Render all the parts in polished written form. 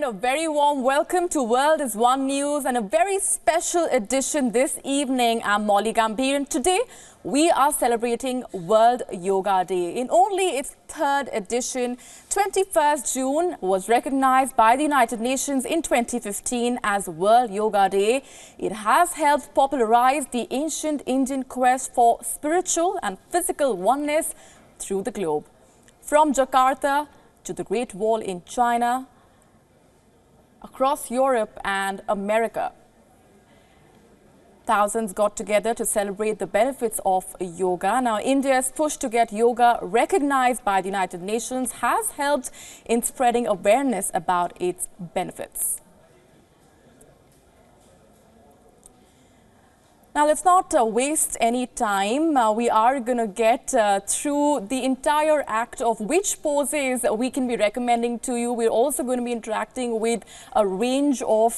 a very warm welcome to World is One News and a very special edition this evening. I'm Molly Gambhir and today we are celebrating World Yoga Day. In only its third edition, 21st June was recognized by the United Nations in 2015 as World Yoga Day. It has helped popularize the ancient Indian quest for spiritual and physical oneness through the globe. From Jakarta to the Great Wall in China, across Europe and America, thousands got together to celebrate the benefits of yoga. Now, India's push to get yoga recognized by the United Nations has helped in spreading awareness about its benefits. Now, let's not waste any time. We are going to get through the entire act of which poses we can be recommending to you. We're also going to be interacting with a range of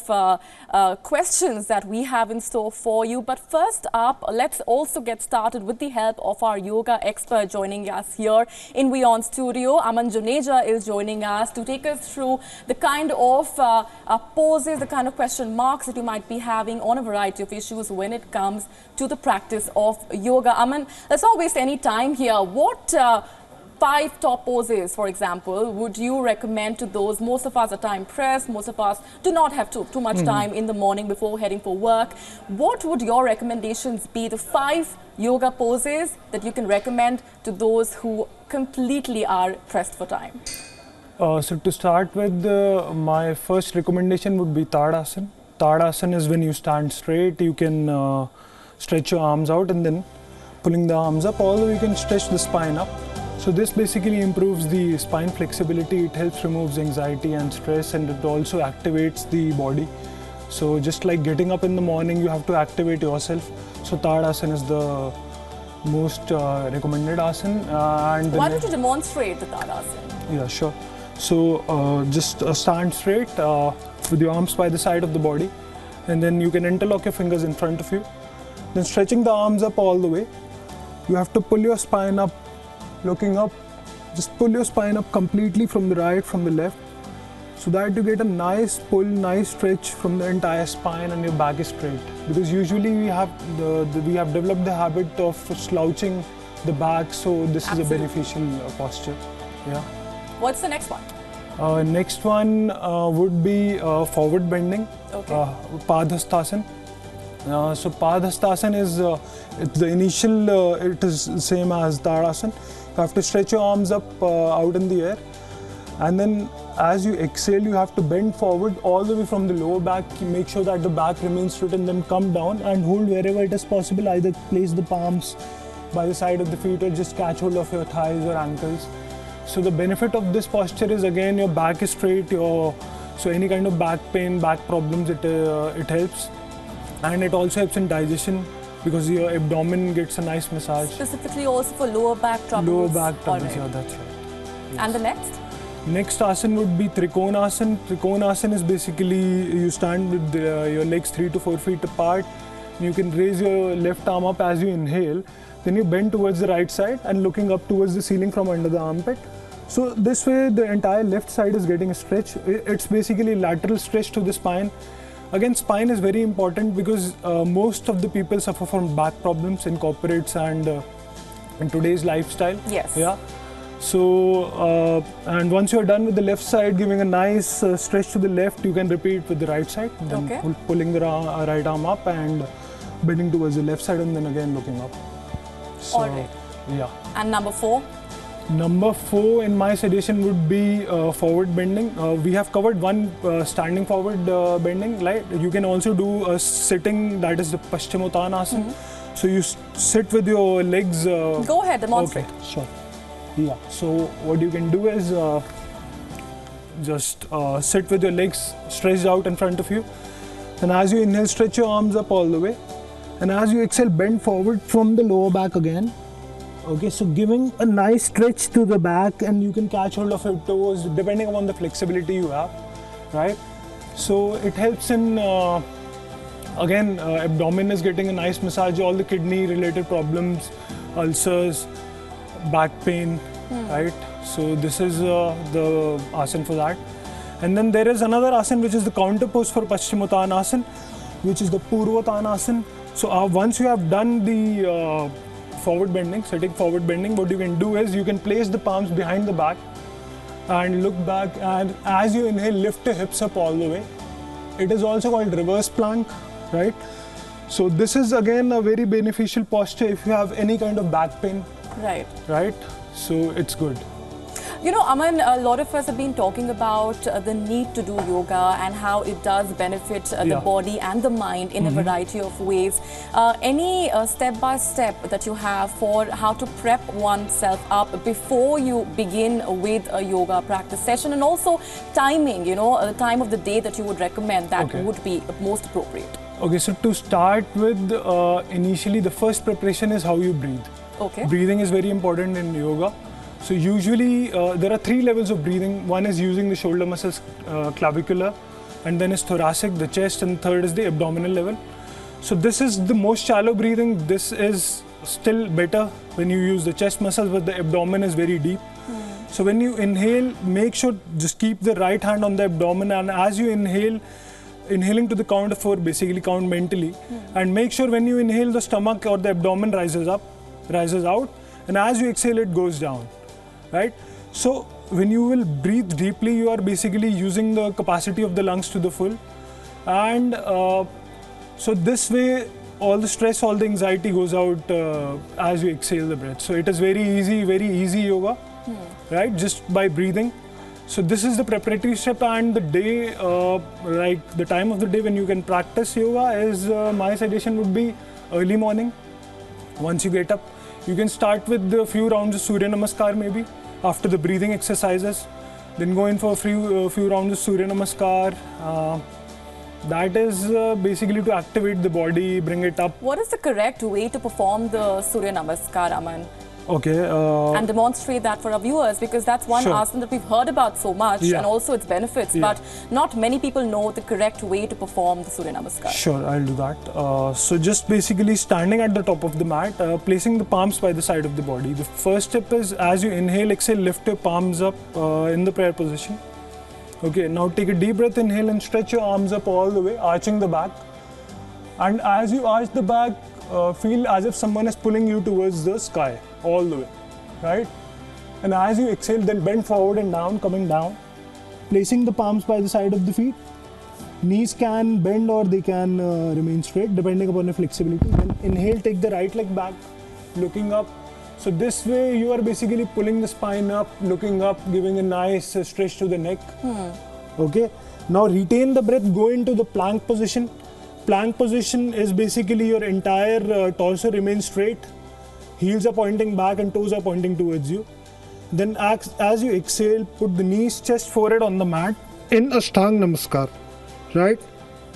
questions that we have in store for you. But first up, let's also get started with the help of our yoga expert joining us here in WION studio. Aman Juneja is joining us to take us through the kind of poses, the kind of question marks that you might be having on a variety of issues when it comes to the practice of yoga. Aman, let's not waste any time here. What 5 top poses, for example, would you recommend to those? Most of us are time pressed. Most of us do not have too much time in the morning before heading for work. What would your recommendations be? The 5 yoga poses that you can recommend to those who completely are pressed for time. So to start with, my first recommendation would be Tadasana. Tadasana is when you stand straight, you can stretch your arms out, and then pulling the arms up, although you can stretch the spine up. So this basically improves the spine flexibility, it helps remove anxiety and stress, and it also activates the body. So just like getting up in the morning, you have to activate yourself. So Tadasana is the most recommended asana. And why don't you demonstrate the Tadasana? Yeah, sure. So just stand straight with your arms by the side of the body, and then you can interlock your fingers in front of you. Then stretching the arms up all the way, you have to pull your spine up, looking up. Just pull your spine up completely from the right, from the left, so that you get a nice pull, nice stretch from the entire spine and your back is straight. Because usually we have developed the habit of slouching the back, so this is a beneficial posture. Yeah. What's the next one? Next one would be forward bending, Padhastasana. So Padhastasana is it's the initial, it is same as Tadasana. You have to stretch your arms up out in the air, and then as you exhale, you have to bend forward all the way from the lower back. Make sure that the back remains straight, and then come down and hold wherever it is possible. Either place the palms by the side of the feet or just catch hold of your thighs or ankles. So the benefit of this posture is, again, your back is straight. So any kind of back pain, back problems, it helps. And it also helps in digestion because your abdomen gets a nice massage. Specifically also for lower back troubles? Lower back troubles, yeah, that's right. Yes. And the next? Next asana would be Trikonasana. Trikonasana is basically you stand with your legs 3 to 4 feet apart. You can raise your left arm up as you inhale. Then you bend towards the right side and looking up towards the ceiling from under the armpit. So this way the entire left side is getting a stretch. It's basically lateral stretch to the spine. Again, spine is very important because most of the people suffer from back problems in corporates and in today's lifestyle. Yes. Yeah. So, and once you're done with the left side, giving a nice stretch to the left, you can repeat with the right side. Then pulling the right arm up and bending towards the left side, and then again looking up. So, all right. Yeah. And number 4? Number 4 in my suggestion would be forward bending. We have covered one standing forward bending. Right? You can also do a sitting, that is the Paschimottanasana. So you sit with your legs. Go ahead, demonstrate. Okay, sure. Yeah. So what you can do is just sit with your legs stretched out in front of you. And as you inhale, stretch your arms up all the way. And as you exhale, bend forward from the lower back again. Okay, so giving a nice stretch to the back, and you can catch hold of your toes depending upon the flexibility you have, right? So it helps in, again, abdomen is getting a nice massage, all the kidney related problems, ulcers, back pain, right? So this is the asana for that. And then there is another asana which is the counter pose for Paschimottanasana, which is the Purvottanasana. So once you have done the forward bending, sitting forward bending, what you can do is you can place the palms behind the back and look back, and as you inhale, lift your hips up all the way. It is also called reverse plank, right? So this is again a very beneficial posture if you have any kind of back pain. Right. Right? So it's good. You know, Aman, a lot of us have been talking about the need to do yoga and how it does benefit the body and the mind in a variety of ways. Any step-by-step that you have for how to prep oneself up before you begin with a yoga practice session, and also timing, you know, the time of the day that you would recommend that would be most appropriate? Okay, so to start with, initially the first preparation is how you breathe. Okay. Breathing is very important in yoga. So usually there are 3 levels of breathing. One is using the shoulder muscles, clavicular, and then is thoracic, the chest, and third is the abdominal level. So this is the most shallow breathing. This is still better when you use the chest muscles, but the abdomen is very deep. So when you inhale, make sure just keep the right hand on the abdomen, and as you inhale, inhaling to the count of 4, basically count mentally, and make sure when you inhale, the stomach or the abdomen rises up, rises out, and as you exhale, it goes down. Right? So when you will breathe deeply, you are basically using the capacity of the lungs to the full, and so this way all the stress, all the anxiety goes out as you exhale the breath. So it is very easy yoga, right? Just by breathing. So this is the preparatory step, and the day, like the time of the day when you can practice yoga is, my suggestion would be early morning. Once you get up, you can start with a few rounds of Surya Namaskar maybe after the breathing exercises. Then go in for a few rounds of Surya Namaskar. That is basically to activate the body, bring it up. What is the correct way to perform the Surya Namaskar, Aman? Okay. And demonstrate that for our viewers, because that's one asana that we've heard about so much, and also its benefits, but not many people know the correct way to perform the Surya Namaskar. Sure, I'll do that. So just basically standing at the top of the mat, placing the palms by the side of the body. The first step is, as you inhale, exhale, lift your palms up in the prayer position. Okay, now take a deep breath, inhale, and stretch your arms up all the way, arching the back. And as you arch the back, feel as if someone is pulling you towards the sky all the way, right? And as you exhale, then bend forward and down, coming down, placing the palms by the side of the feet. Knees can bend or they can remain straight depending upon your flexibility. Then inhale, take the right leg back, looking up. So this way you are basically pulling the spine up, looking up, giving a nice stretch to the neck. Okay, now retain the breath, go into the plank position. Plank position is basically your entire torso remains straight, heels are pointing back and toes are pointing towards you. Then as you exhale, put the knees, chest, forehead on the mat in Ashtanga Namaskar, right?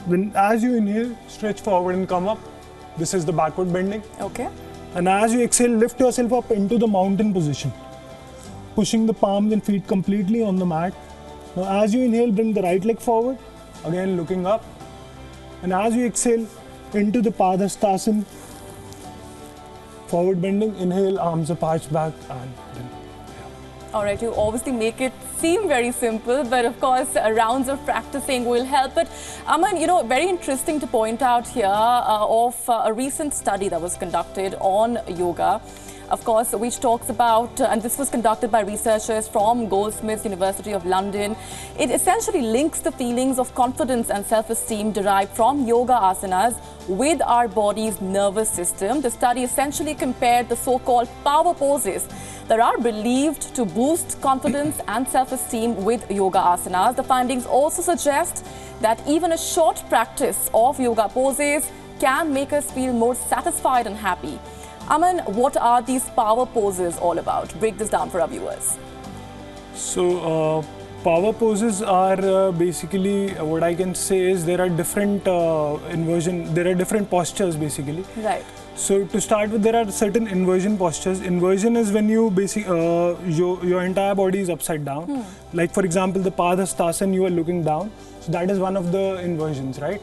Then as you inhale, stretch forward and come up. This is the backward bending. Okay. And as you exhale, lift yourself up into the mountain position, pushing the palms and feet completely on the mat. Now as you inhale, bring the right leg forward, again looking up. And as you exhale, into the Padhastasana, forward bending, inhale, arms up, arch back, and then. All right, you obviously make it seem very simple, but of course, rounds of practicing will help. But Aman, you know, very interesting to point out here of a recent study that was conducted on yoga, of course, which talks about, and this was conducted by researchers from Goldsmiths University of London. It essentially links the feelings of confidence and self-esteem derived from yoga asanas with our body's nervous system. The study essentially compared the so-called power poses that are believed to boost confidence and self-esteem with yoga asanas. The findings also suggest that even a short practice of yoga poses can make us feel more satisfied and happy. Aman, what are these power poses all about? Break this down for our viewers. So, power poses are basically, what I can say is there are different there are different postures basically. Right. So to start with, there are certain inversion postures. Inversion is when you your entire body is upside down. Like for example, the Padhastasana, you are looking down. So that is one of the inversions, right?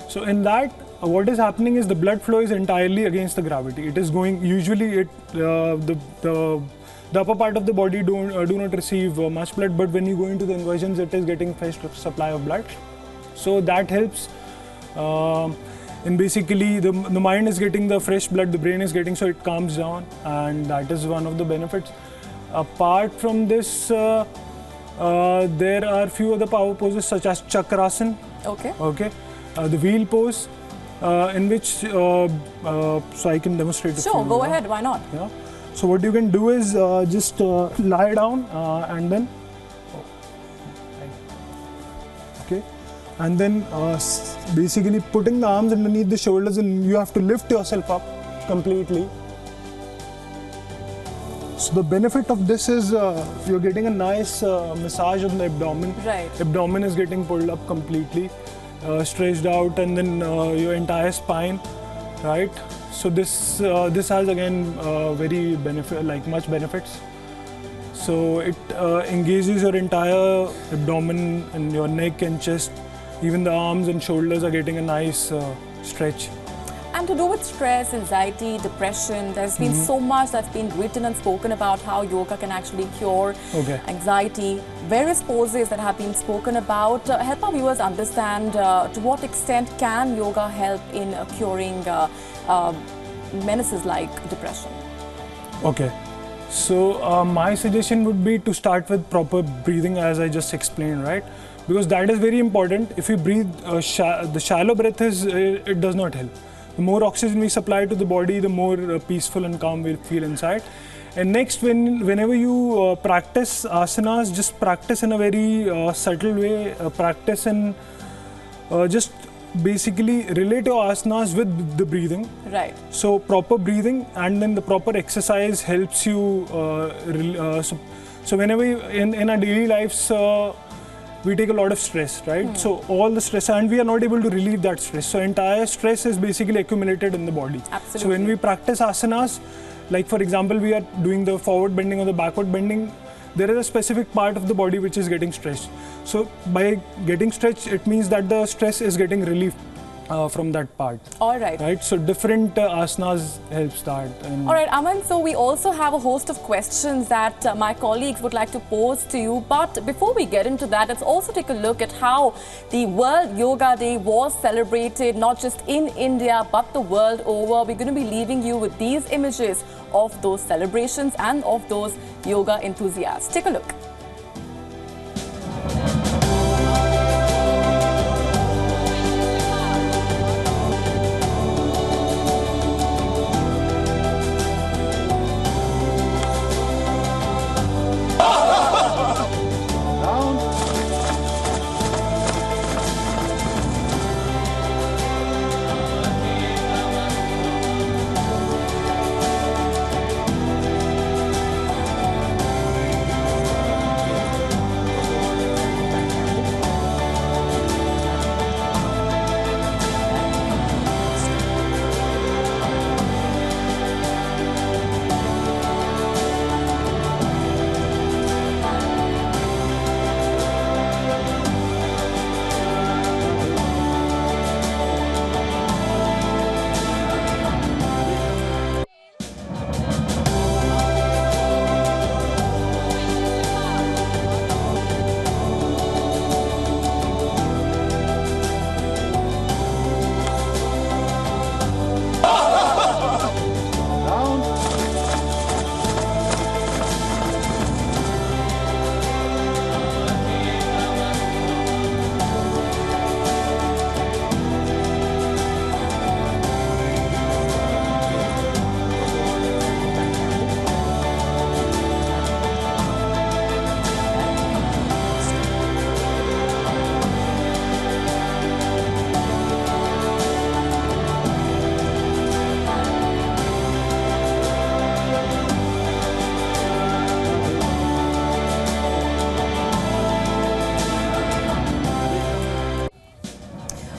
So in that, what is happening is the blood flow is entirely against the gravity. It is going, usually the the upper part of the body do not receive much blood, but when you go into the inversions, it is getting fresh supply of blood. So that helps. And basically, the mind is getting the fresh blood, the brain is getting, so it calms down, and that is one of the benefits. Apart from this, there are few other power poses such as chakrasana. Okay. The wheel pose, in which so I can demonstrate it. Sure, go ahead. Why not? Yeah. So what you can do is just lie down and then okay, and then basically putting the arms underneath the shoulders, and you have to lift yourself up completely. So the benefit of this is you're getting a nice massage on the abdomen. Right. Abdomen is getting pulled up completely, stretched out, and then your entire spine, right? So this has again very much benefits. So it engages your entire abdomen and your neck and chest. Even the arms and shoulders are getting a nice stretch. And to do with stress, anxiety, depression, there's been so much that's been written and spoken about how yoga can actually cure anxiety. Various poses that have been spoken about. Help our viewers understand to what extent can yoga help in curing menaces like depression. Okay. So my suggestion would be to start with proper breathing, as I just explained, right? Because that is very important. If you breathe, the shallow breath it does not help. The more oxygen we supply to the body, the more peaceful and calm we'll feel inside. And next, whenever you practice asanas, just practice in a very subtle way. Practice and just basically relate your asanas with the breathing. Right. So proper breathing and then the proper exercise helps you. So whenever in our daily lives, we take a lot of stress, right? So all the stress, and we are not able to relieve that stress. So entire stress is basically accumulated in the body. Absolutely. So when we practice asanas, like for example, we are doing the forward bending or the backward bending, there is a specific part of the body which is getting stretched. So by getting stretched, it means that the stress is getting relieved from that part. All right. Right. So different asanas helps that. All right, Aman. So we also have a host of questions that my colleagues would like to pose to you. But before we get into that, let's also take a look at how the World Yoga Day was celebrated, not just in India, but the world over. We're going to be leaving you with these images of those celebrations and of those yoga enthusiasts. Take a look.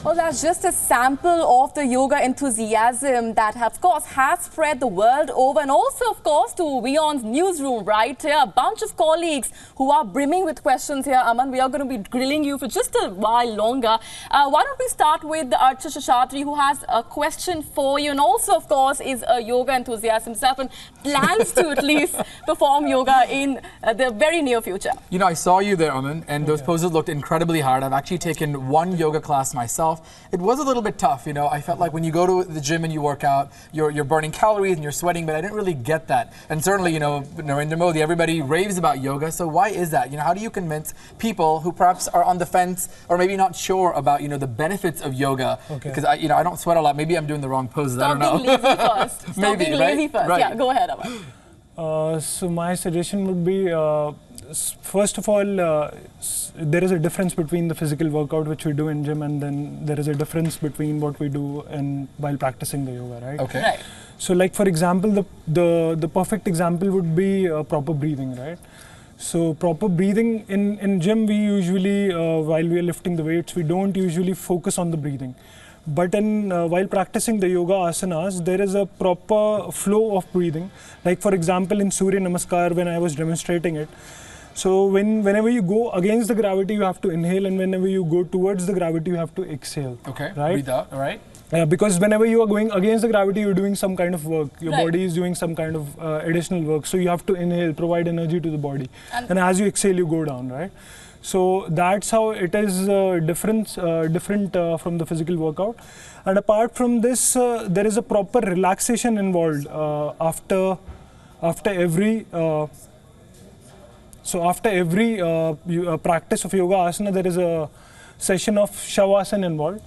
Well, that's just a sample of the yoga enthusiasm that, of course, has spread the world over, and also, of course, to WION's newsroom right here. A bunch of colleagues who are brimming with questions here. Aman, we are going to be grilling you for just a while longer. Why don't we start with Archa Shashatri, who has a question for you, and also, of course, is a yoga enthusiast himself and plans to at least perform yoga in the very near future. You know, I saw you there, Aman, and those poses looked incredibly hard. I've actually taken one yoga class myself. It was a little bit tough, you know. I felt like when you go to the gym and you work out, you're burning calories and you're sweating, but I didn't really get that. And certainly, you know, Narendra Modi, everybody raves about yoga. So why is that? You know, how do you convince people who perhaps are on the fence or maybe not sure about, you know, the benefits of yoga? Because I don't sweat a lot. Maybe I'm doing the wrong poses. I don't know. Stop being lazy first. Stop Maybe, being lazy first. Right. Yeah, go ahead, Aman. So my suggestion would be, first of all, there is a difference between the physical workout which we do in gym, and then there is a difference between what we do while practicing the yoga, right? Okay. Right. So, like for example, the perfect example would be proper breathing, right? So proper breathing in gym, we usually while we are lifting the weights, we don't usually focus on the breathing. But while practicing the yoga asanas, there is a proper flow of breathing. Like for example, in Surya Namaskar, when I was demonstrating it, so whenever you go against the gravity, you have to inhale, and whenever you go towards the gravity, you have to exhale. Okay, right? breathe out, all right. Because whenever you are going against the gravity, you're doing some kind of work. Your Right. body is doing some kind of additional work. So you have to inhale, provide energy to the body. And as you exhale, you go down, right? So that's how it is different from the physical workout. And apart from this, there is a proper relaxation involved after every practice of yoga asana. There is a session of shavasana involved,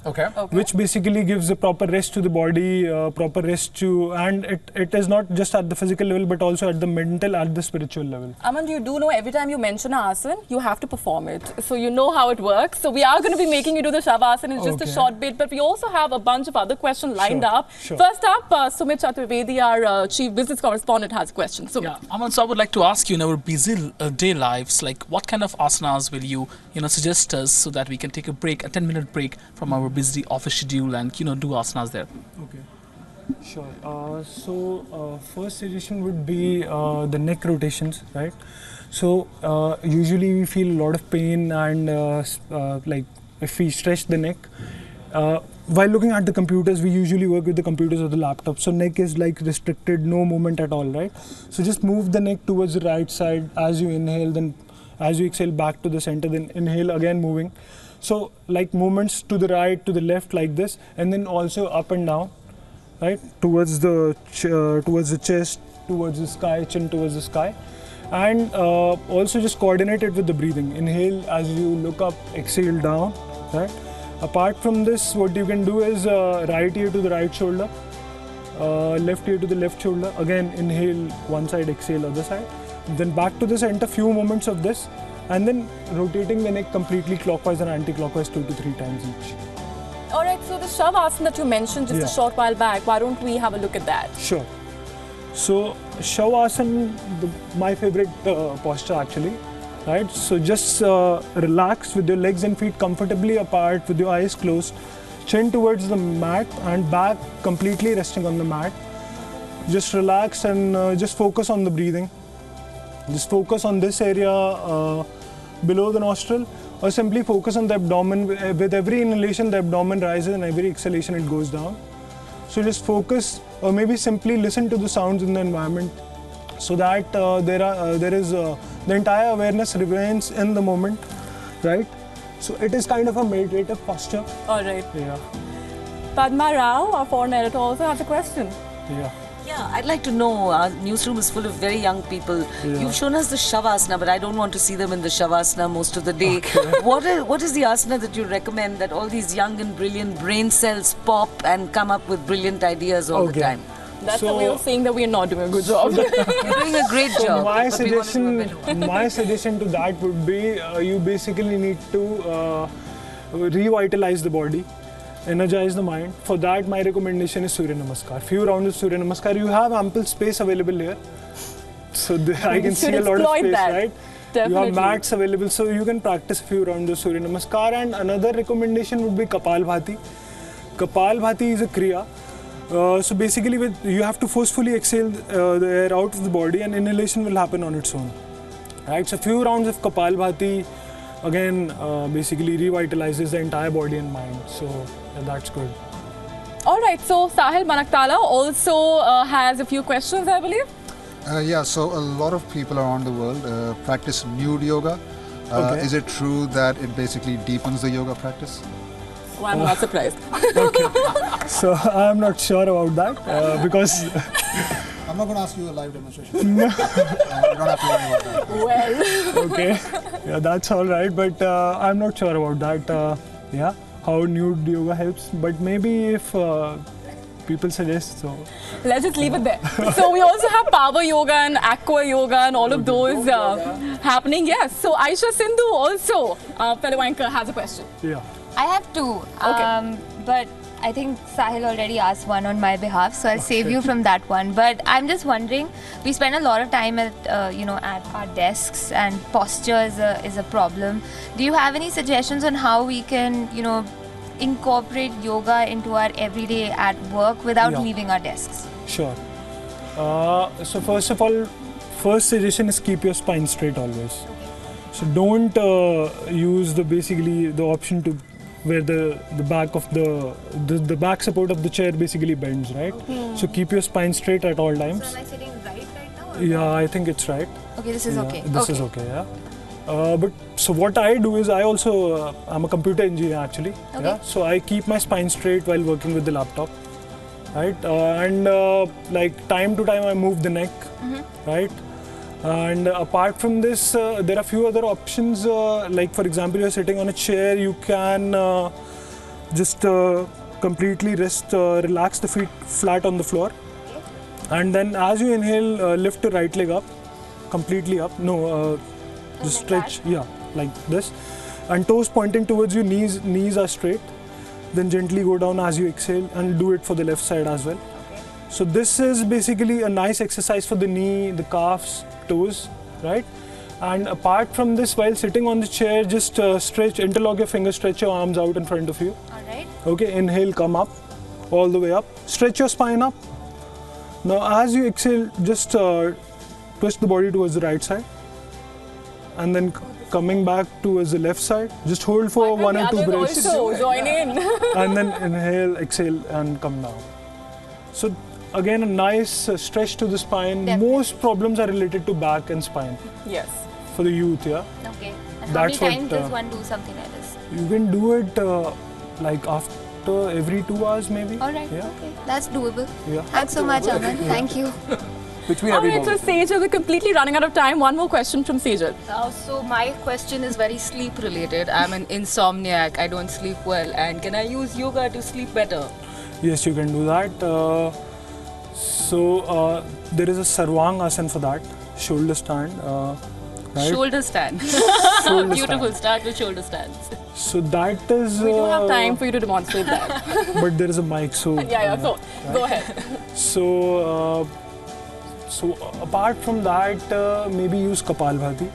which basically gives a proper rest to the body, proper rest to, and it is not just at the physical level but also at the mental, at the spiritual level. Aman, you do know every time you mention asana, you have to perform it. So you know how it works. So we are going to be making you do the shavasana in just a short bit, but we also have a bunch of other questions lined up. Sure. First up, Sumit Chaturvedi, our chief business correspondent, has a question. Sumit. Yeah, Aman, so I would like to ask you, in our busy day lives, like what kind of asanas will you suggest us so that we can take a 10-minute break from our busy office schedule and do asanas there? Okay, sure. So first suggestion would be the neck rotations, right? So usually we feel a lot of pain, and like if we stretch the neck, while looking at the computers, we usually work with the computers or the laptop. So neck is like restricted, no movement at all, right? So just move the neck towards the right side as you inhale, then as you exhale back to the center, then inhale again moving. So like movements to the right, to the left like this, and then also up and down, right? Towards the chest, towards the sky, chin towards the sky. And also just coordinate it with the breathing. Inhale as you look up, exhale down, right? Apart from this, what you can do is right ear to the right shoulder, left ear to the left shoulder. Again, inhale one side, exhale other side. Then back to the center, few moments of this, and then rotating the neck completely clockwise and anti-clockwise 2 to 3 times each. All right, so the shavasana that you mentioned just a short while back, why don't we have a look at that? Sure. So shavasana, my favorite posture actually, right? So just relax with your legs and feet comfortably apart with your eyes closed, chin towards the mat and back completely resting on the mat. Just relax and just focus on the breathing. Just focus on this area below the nostril, or simply focus on the abdomen. With every inhalation, the abdomen rises, and every exhalation, it goes down. So just focus, or maybe simply listen to the sounds in the environment, so that the entire awareness remains in the moment, right? So it is kind of a meditative posture. All right. Yeah. Padma Rao, our foreign editor, also has a question. Yeah, I'd like to know, our newsroom is full of very young people. You've shown us the Shavasana, but I don't want to see them in the Shavasana most of the day. Okay. What is the asana that you recommend that all these young and brilliant brain cells pop and come up with brilliant ideas all the time? That's a way of saying that we're not doing a good job. You're doing a great job. My suggestion to that would be you basically need to revitalize the body, energize the mind. For that, my recommendation is Surya Namaskar. Few rounds of Surya Namaskar. You have ample space available here, so I can see a lot of space, right? Definitely. You have mats available, so you can practice a few rounds of Surya Namaskar. And another recommendation would be Kapalbhati. Kapalbhati is a kriya. So basically, you have to forcefully exhale the air out of the body, and inhalation will happen on its own. Right. So few rounds of Kapalbhati again basically revitalizes the entire body and mind. So yeah, that's good. All right. So Sahil Manaktala also has a few questions, I believe. Yeah, so a lot of people around the world practice nude yoga. Okay. Is it true that it basically deepens the yoga practice? Well, I'm not surprised. So I'm not sure about that because I'm not going to ask you a live demonstration. You don't have to worry about that. Well. okay, yeah, that's all right. But I'm not sure about that. Yeah, how nude yoga helps. But maybe if people suggest, so Let's just leave it there. So we also have power yoga and aqua yoga and all of those happening. Yes. So Aisha Sindhu also, fellow anchor, has a question. yeah. I have two, but I think Sahil already asked one on my behalf, so I'll save you from that one. But I'm just wondering, we spend a lot of time at at our desks, and posture is a problem. Do you have any suggestions on how we can incorporate yoga into our everyday at work without leaving our desks? Sure. So first of all, first suggestion is keep your spine straight always. So don't use the option to where the back of the back support of the chair basically bends, right? So keep your spine straight at all times. So am I sitting right now? Yeah, I think it's right. Okay, this is okay. This is okay, yeah. But so what I do is I also I'm a computer engineer actually. Okay. Yeah. So I keep my spine straight while working with the laptop, right? And like time to time I move the neck, right? And apart from this, there are a few other options. Like for example, you're sitting on a chair, you can just completely relax the feet flat on the floor, and then as you inhale, lift the right leg up, completely up. No, just stretch. Yeah, like this, and toes pointing towards you. Knees are straight. Then gently go down as you exhale, and do it for the left side as well. So this is basically a nice exercise for the knee, the calves, toes, right? And apart from this, while sitting on the chair, just stretch, interlock your fingers, stretch your arms out in front of you. All right. Okay, inhale, come up, all the way up. Stretch your spine up. Now as you exhale, just twist the body towards the right side. And then coming back towards the left side. Just hold for 1 or 2 breaths. Also join in. And then inhale, exhale, and come down. So again, a nice stretch to the spine. Definitely. Most problems are related to back and spine Yes. for the youth, yeah. Okay. And how That's many what, times does one do something like this? You can do it like after every 2 hours maybe. All right. Yeah. Okay. That's doable. Yeah. Thanks so much, Aman. Thank you. Between All every right, so moment. Sejal, we're completely running out of time. One more question from Sejal. So my question is very sleep related. I'm an insomniac. I don't sleep well. And can I use yoga to sleep better? Yes, you can do that. So there is a Sarvang Asana for that, shoulder stand. Right? Shoulder stand. Shoulder Beautiful. stand. Start with shoulder stands. So that is. We don't have time for you to demonstrate that. But there is a mic, so. Yeah, so go ahead. So, so apart from that, maybe use Kapalbhati,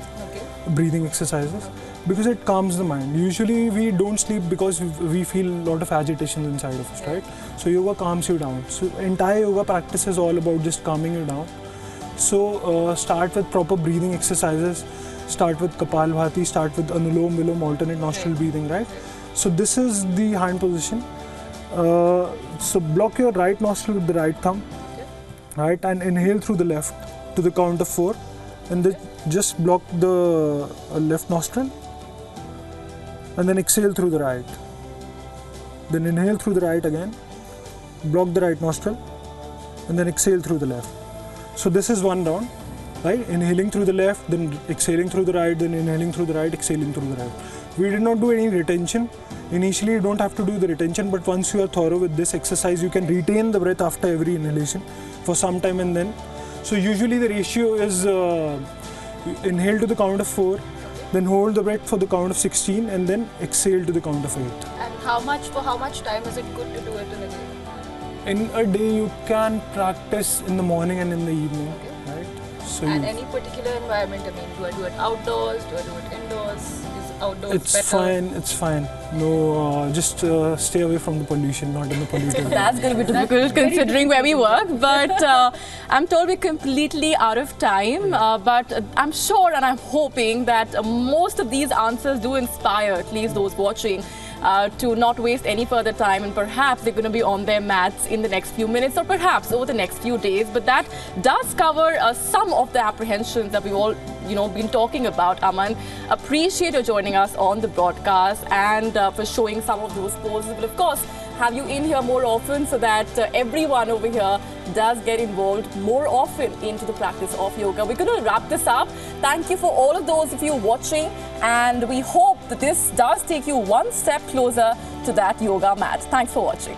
breathing exercises, because it calms the mind. Usually we don't sleep because we feel a lot of agitation inside of us, right? So yoga calms you down. So entire yoga practice is all about just calming you down. So start with proper breathing exercises. Start with Kapalbhati. Start with Anulom Vilom, alternate nostril breathing, right? So this is the hand position. So block your right nostril with the right thumb. Right, and inhale through the left to the count of 4, and then just block the left nostril, and then exhale through the right. Then inhale through the right again, block the right nostril, and then exhale through the left. So this is one round, right? Inhaling through the left, then exhaling through the right, then inhaling through the right, exhaling through the right. We did not do any retention. Initially, you don't have to do the retention, but once you are thorough with this exercise, you can retain the breath after every inhalation for some time, and then. So usually the ratio is inhale to the count of 4, then hold the breath for the count of 16, and then exhale to the count of 8. And for how much time is it good to do it in a day? In a day, you can practice in the morning and in the evening, right? And any particular environment? I mean, do I do it outdoors? Do I do it indoors? Is outdoors It's better? fine. It's fine. No, just stay away from the pollution, not in the polluted area. That's going to be difficult considering where we work, but I'm told we're completely out of time. But I'm sure and I'm hoping that most of these answers do inspire at least those watching to not waste any further time, and perhaps they're going to be on their mats in the next few minutes or perhaps over the next few days. But that does cover some of the apprehensions that we've all been talking about. Aman, appreciate you joining us on the broadcast and for showing some of those poses. But of course, have you in here more often so that everyone over here does get involved more often into the practice of yoga. We're going to wrap this up. Thank you for all of those of you watching, and we hope that this does take you one step closer to that yoga mat. Thanks for watching.